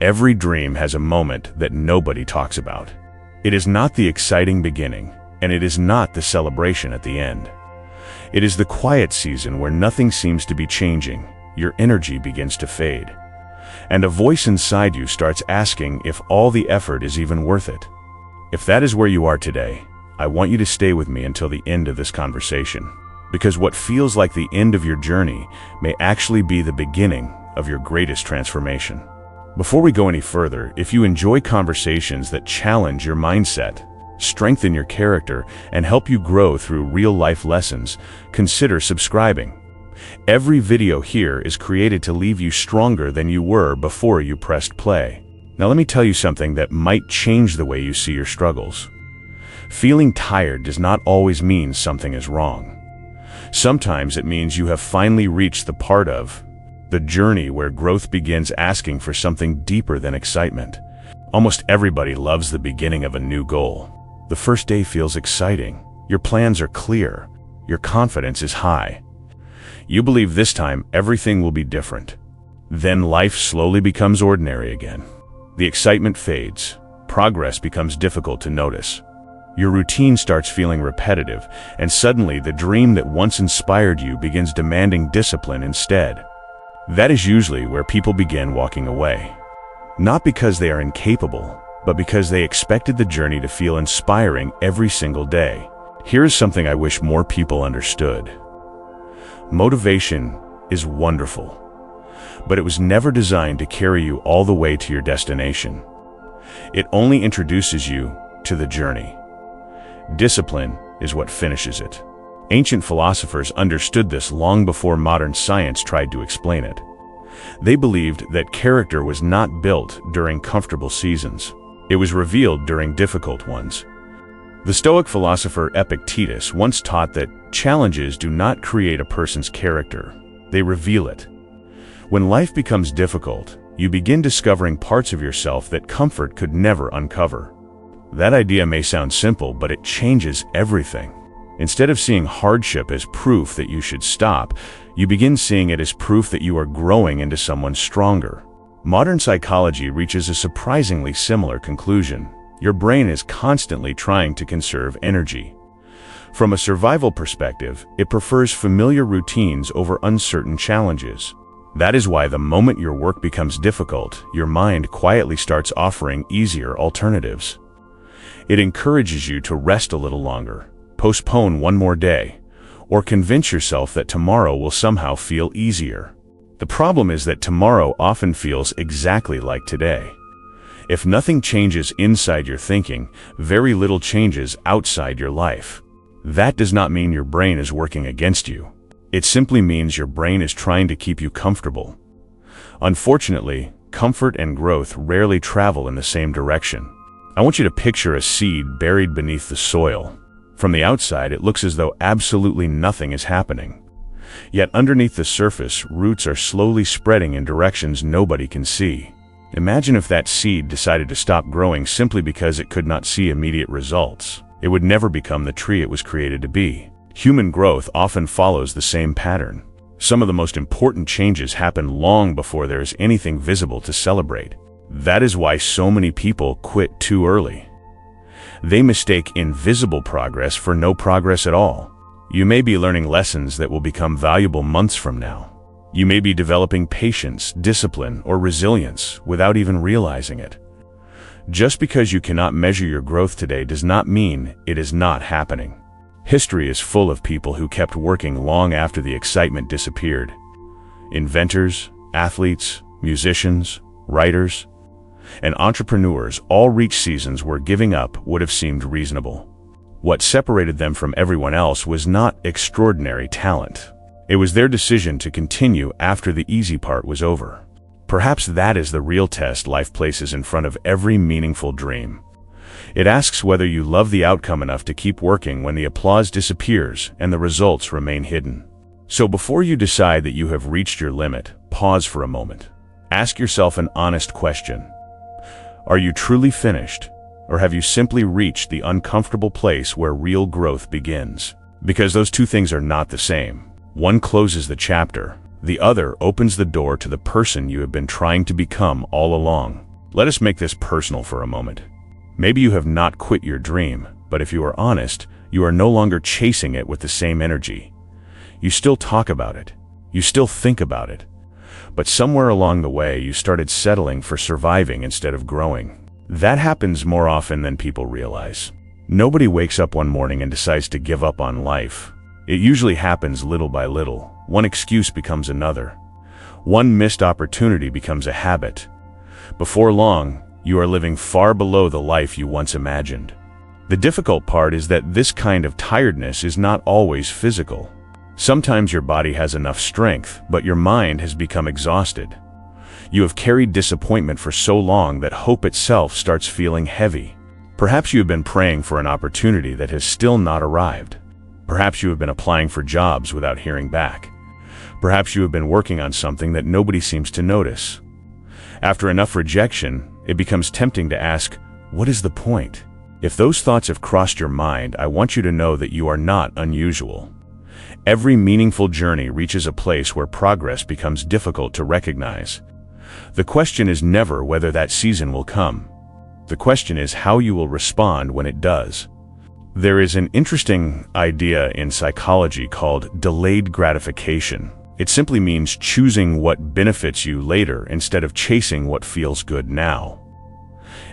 Every dream has a moment that nobody talks about. It is not the exciting beginning, and it is not the celebration at the end. It is the quiet season where nothing seems to be changing, your energy begins to fade, and a voice inside you starts asking if all the effort is even worth it. If that is where you are today, I want you to stay with me until the end of this conversation, because what feels like the end of your journey may actually be the beginning of your greatest transformation. Before we go any further, if you enjoy conversations that challenge your mindset, strengthen your character, and help you grow through real-life lessons, consider subscribing. Every video here is created to leave you stronger than you were before you pressed play. Now let me tell you something that might change the way you see your struggles. Feeling tired does not always mean something is wrong. Sometimes it means you have finally reached the part of the journey where growth begins asking for something deeper than excitement. Almost everybody loves the beginning of a new goal. The first day feels exciting. Your plans are clear. Your confidence is high. You believe this time everything will be different. Then life slowly becomes ordinary again. The excitement fades. Progress becomes difficult to notice. Your routine starts feeling repetitive, and suddenly the dream that once inspired you begins demanding discipline instead. That is usually where people begin walking away. Not because they are incapable, but because they expected the journey to feel inspiring every single day. Here's something I wish more people understood. Motivation is wonderful, but it was never designed to carry you all the way to your destination. It only introduces you to the journey. Discipline is what finishes it. Ancient philosophers understood this long before modern science tried to explain it. They believed that character was not built during comfortable seasons. It was revealed during difficult ones. The Stoic philosopher Epictetus once taught that challenges do not create a person's character, they reveal it. When life becomes difficult, you begin discovering parts of yourself that comfort could never uncover. That idea may sound simple, but it changes everything. Instead of seeing hardship as proof that you should stop, you begin seeing it as proof that you are growing into someone stronger. Modern psychology reaches a surprisingly similar conclusion. Your brain is constantly trying to conserve energy. From a survival perspective, it prefers familiar routines over uncertain challenges. That is why the moment your work becomes difficult, your mind quietly starts offering easier alternatives. It encourages you to rest a little longer, postpone one more day, or convince yourself that tomorrow will somehow feel easier. The problem is that tomorrow often feels exactly like today. If nothing changes inside your thinking, very little changes outside your life. That does not mean your brain is working against you. It simply means your brain is trying to keep you comfortable. Unfortunately, comfort and growth rarely travel in the same direction. I want you to picture a seed buried beneath the soil. From the outside, it looks as though absolutely nothing is happening. Yet underneath the surface, roots are slowly spreading in directions nobody can see. Imagine if that seed decided to stop growing simply because it could not see immediate results. It would never become the tree it was created to be. Human growth often follows the same pattern. Some of the most important changes happen long before there is anything visible to celebrate. That is why so many people quit too early. They mistake invisible progress for no progress at all. You may be learning lessons that will become valuable months from now. You may be developing patience, discipline, or resilience without even realizing it. Just because you cannot measure your growth today does not mean it is not happening. History is full of people who kept working long after the excitement disappeared. Inventors, athletes, musicians, writers, and entrepreneurs all reached seasons where giving up would have seemed reasonable. What separated them from everyone else was not extraordinary talent. It was their decision to continue after the easy part was over. Perhaps that is the real test life places in front of every meaningful dream. It asks whether you love the outcome enough to keep working when the applause disappears and the results remain hidden. So before you decide that you have reached your limit, pause for a moment. Ask yourself an honest question. Are you truly finished, or have you simply reached the uncomfortable place where real growth begins? Because those two things are not the same. One closes the chapter, the other opens the door to the person you have been trying to become all along. Let us make this personal for a moment. Maybe you have not quit your dream, but if you are honest, you are no longer chasing it with the same energy. You still talk about it. You still think about it. But somewhere along the way, you started settling for surviving instead of growing. That happens more often than people realize. Nobody wakes up one morning and decides to give up on life. It usually happens little by little. One excuse becomes another. One missed opportunity becomes a habit. Before long, you are living far below the life you once imagined. The difficult part is that this kind of tiredness is not always physical. Sometimes your body has enough strength, but your mind has become exhausted. You have carried disappointment for so long that hope itself starts feeling heavy. Perhaps you have been praying for an opportunity that has still not arrived. Perhaps you have been applying for jobs without hearing back. Perhaps you have been working on something that nobody seems to notice. After enough rejection, it becomes tempting to ask, what is the point? If those thoughts have crossed your mind, I want you to know that you are not unusual. Every meaningful journey reaches a place where progress becomes difficult to recognize. The question is never whether that season will come. The question is how you will respond when it does. There is an interesting idea in psychology called delayed gratification. It simply means choosing what benefits you later instead of chasing what feels good now.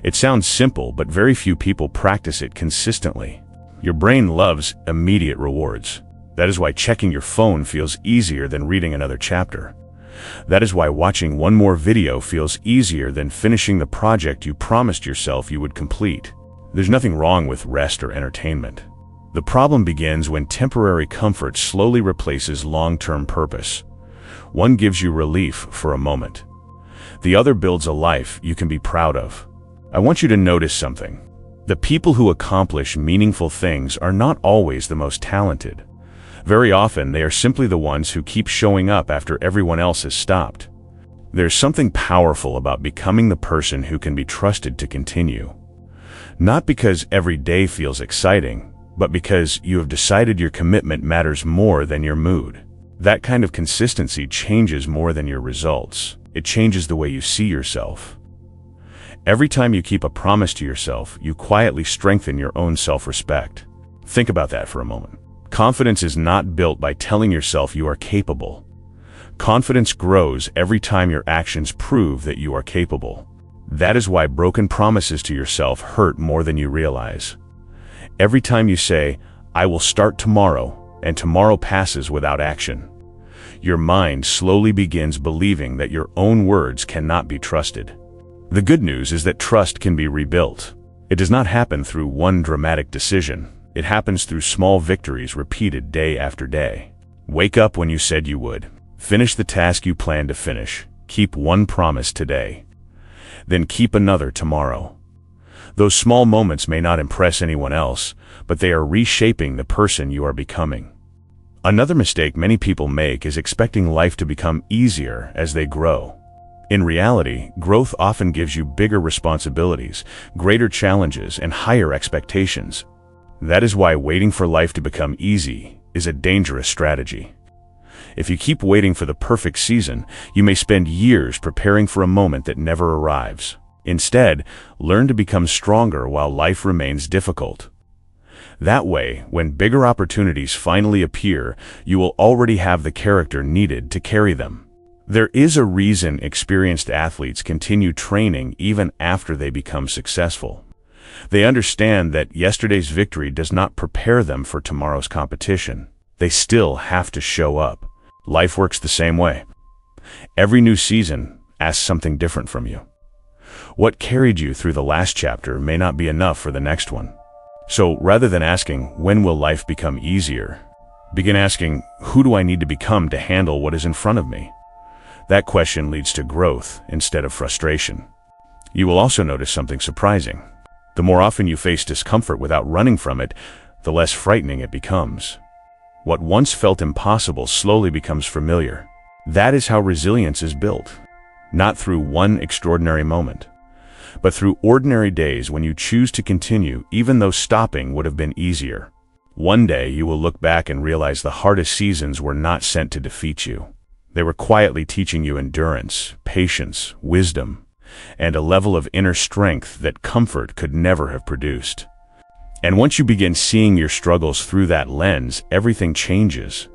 It sounds simple, but very few people practice it consistently. Your brain loves immediate rewards. That is why checking your phone feels easier than reading another chapter. That is why watching one more video feels easier than finishing the project you promised yourself you would complete. There's nothing wrong with rest or entertainment. The problem begins when temporary comfort slowly replaces long-term purpose. One gives you relief for a moment. The other builds a life you can be proud of. I want you to notice something. The people who accomplish meaningful things are not always the most talented. Very often, they are simply the ones who keep showing up after everyone else has stopped. There's something powerful about becoming the person who can be trusted to continue. Not because every day feels exciting, but because you have decided your commitment matters more than your mood. That kind of consistency changes more than your results. It changes the way you see yourself. Every time you keep a promise to yourself, you quietly strengthen your own self-respect. Think about that for a moment. Confidence is not built by telling yourself you are capable. Confidence grows every time your actions prove that you are capable. That is why broken promises to yourself hurt more than you realize. Every time you say, I will start tomorrow, and tomorrow passes without action, your mind slowly begins believing that your own words cannot be trusted. The good news is that trust can be rebuilt. It does not happen through one dramatic decision. It happens through small victories repeated day after day. Wake up when you said you would. Finish the task you planned to finish. Keep one promise today. Then keep another tomorrow. Those small moments may not impress anyone else, but they are reshaping the person you are becoming. Another mistake many people make is expecting life to become easier as they grow. In reality, growth often gives you bigger responsibilities, greater challenges, and higher expectations. That is why waiting for life to become easy is a dangerous strategy. If you keep waiting for the perfect season, you may spend years preparing for a moment that never arrives. Instead, learn to become stronger while life remains difficult. That way, when bigger opportunities finally appear, you will already have the character needed to carry them. There is a reason experienced athletes continue training even after they become successful. They understand that yesterday's victory does not prepare them for tomorrow's competition. They still have to show up. Life works the same way. Every new season asks something different from you. What carried you through the last chapter may not be enough for the next one. So rather than asking, when will life become easier, begin asking, who do I need to become to handle what is in front of me? That question leads to growth instead of frustration. You will also notice something surprising. The more often you face discomfort without running from it, the less frightening it becomes. What once felt impossible slowly becomes familiar. That is how resilience is built. Not through one extraordinary moment, but through ordinary days when you choose to continue even though stopping would have been easier. One day you will look back and realize the hardest seasons were not sent to defeat you. They were quietly teaching you endurance, patience, wisdom, and a level of inner strength that comfort could never have produced. And once you begin seeing your struggles through that lens, everything changes.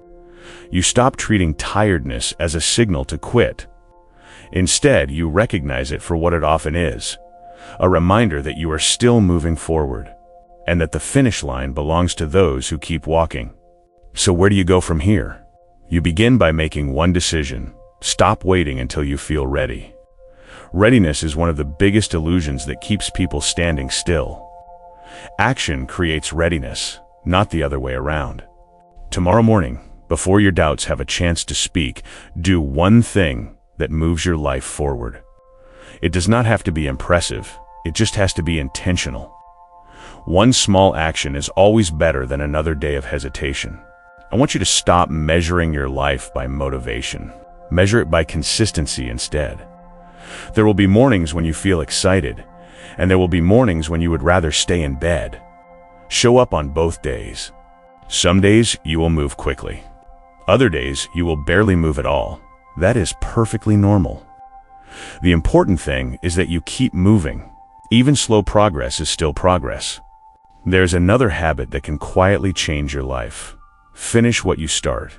You stop treating tiredness as a signal to quit. Instead, you recognize it for what it often is, a reminder that you are still moving forward, and that the finish line belongs to those who keep walking. So where do you go from here? You begin by making one decision. Stop waiting until you feel ready. Readiness is one of the biggest illusions that keeps people standing still. Action creates readiness, not the other way around. Tomorrow morning, before your doubts have a chance to speak, do one thing that moves your life forward. It does not have to be impressive, it just has to be intentional. One small action is always better than another day of hesitation. I want you to stop measuring your life by motivation. Measure it by consistency instead. There will be mornings when you feel excited, and there will be mornings when you would rather stay in bed. Show up on both days. Some days you will move quickly. Other days you will barely move at all. That is perfectly normal. The important thing is that you keep moving. Even slow progress is still progress. There's another habit that can quietly change your life. Finish what you start.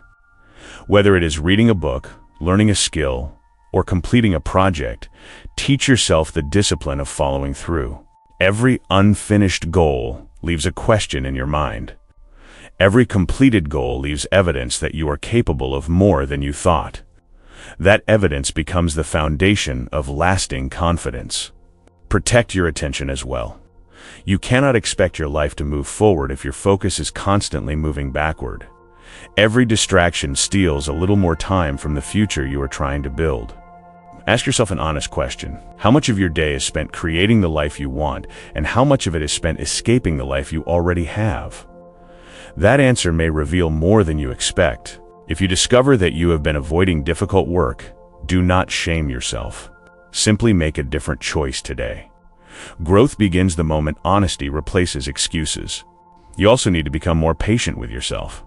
Whether it is reading a book, learning a skill, or completing a project, teach yourself the discipline of following through. Every unfinished goal leaves a question in your mind. Every completed goal leaves evidence that you are capable of more than you thought. That evidence becomes the foundation of lasting confidence. Protect your attention as well. You cannot expect your life to move forward if your focus is constantly moving backward. Every distraction steals a little more time from the future you are trying to build. Ask yourself an honest question. How much of your day is spent creating the life you want, and how much of it is spent escaping the life you already have? That answer may reveal more than you expect. If you discover that you have been avoiding difficult work, do not shame yourself. Simply make a different choice today. Growth begins the moment honesty replaces excuses. You also need to become more patient with yourself.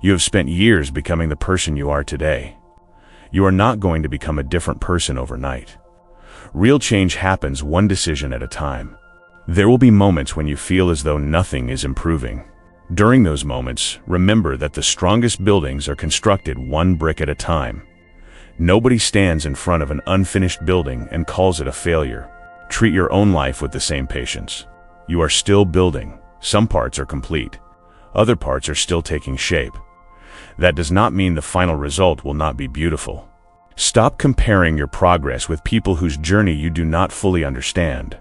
You have spent years becoming the person you are today. You are not going to become a different person overnight. Real change happens one decision at a time. There will be moments when you feel as though nothing is improving. During those moments, remember that the strongest buildings are constructed one brick at a time. Nobody stands in front of an unfinished building and calls it a failure. Treat your own life with the same patience. You are still building. Some parts are complete. Other parts are still taking shape. That does not mean the final result will not be beautiful. Stop comparing your progress with people whose journey you do not fully understand.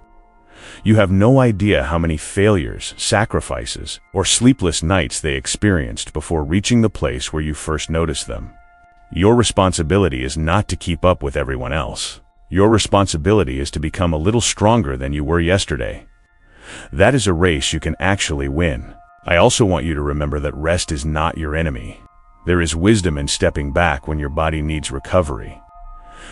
You have no idea how many failures, sacrifices, or sleepless nights they experienced before reaching the place where you first noticed them. Your responsibility is not to keep up with everyone else. Your responsibility is to become a little stronger than you were yesterday. That is a race you can actually win. I also want you to remember that rest is not your enemy. There is wisdom in stepping back when your body needs recovery.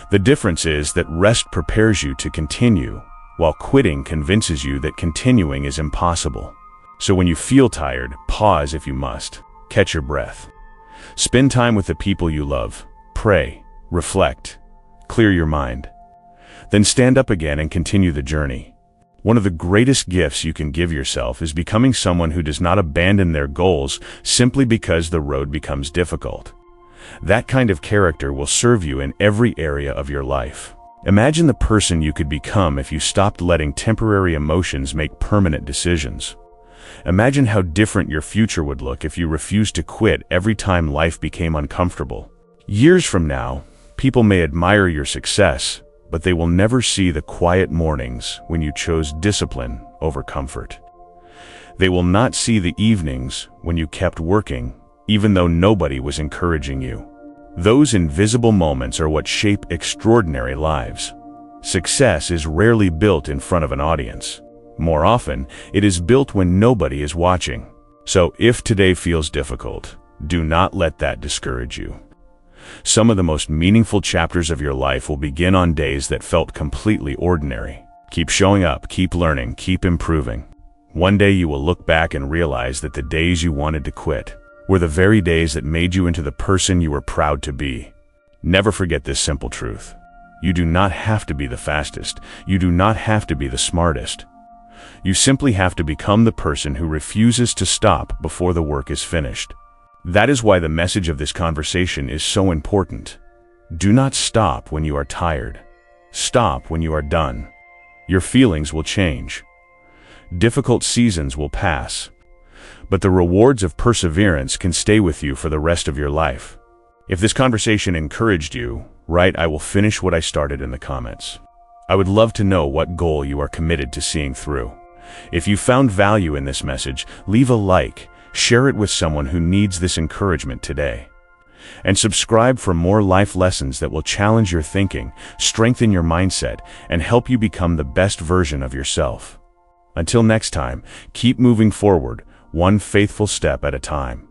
The difference is that rest prepares you to continue, while quitting convinces you that continuing is impossible. So when you feel tired, pause if you must. Catch your breath. Spend time with the people you love. Pray, reflect, clear your mind. Then stand up again and continue the journey. One of the greatest gifts you can give yourself is becoming someone who does not abandon their goals simply because the road becomes difficult. That kind of character will serve you in every area of your life. Imagine the person you could become if you stopped letting temporary emotions make permanent decisions. Imagine how different your future would look if you refused to quit every time life became uncomfortable. Years from now, people may admire your success, but they will never see the quiet mornings when you chose discipline over comfort. They will not see the evenings when you kept working, even though nobody was encouraging you. Those invisible moments are what shape extraordinary lives. Success is rarely built in front of an audience. More often, it is built when nobody is watching. So if today feels difficult, do not let that discourage you. Some of the most meaningful chapters of your life will begin on days that felt completely ordinary. Keep showing up, keep learning, keep improving. One day you will look back and realize that the days you wanted to quit were the very days that made you into the person you were proud to be. Never forget this simple truth. You do not have to be the fastest. You do not have to be the smartest. You simply have to become the person who refuses to stop before the work is finished. That is why the message of this conversation is so important. Do not stop when you are tired. Stop when you are done. Your feelings will change. Difficult seasons will pass. But the rewards of perseverance can stay with you for the rest of your life. If this conversation encouraged you, write "I will finish what I started" in the comments. I would love to know what goal you are committed to seeing through. If you found value in this message, leave a like, share it with someone who needs this encouragement today. And subscribe for more life lessons that will challenge your thinking, strengthen your mindset, and help you become the best version of yourself. Until next time, keep moving forward, one faithful step at a time.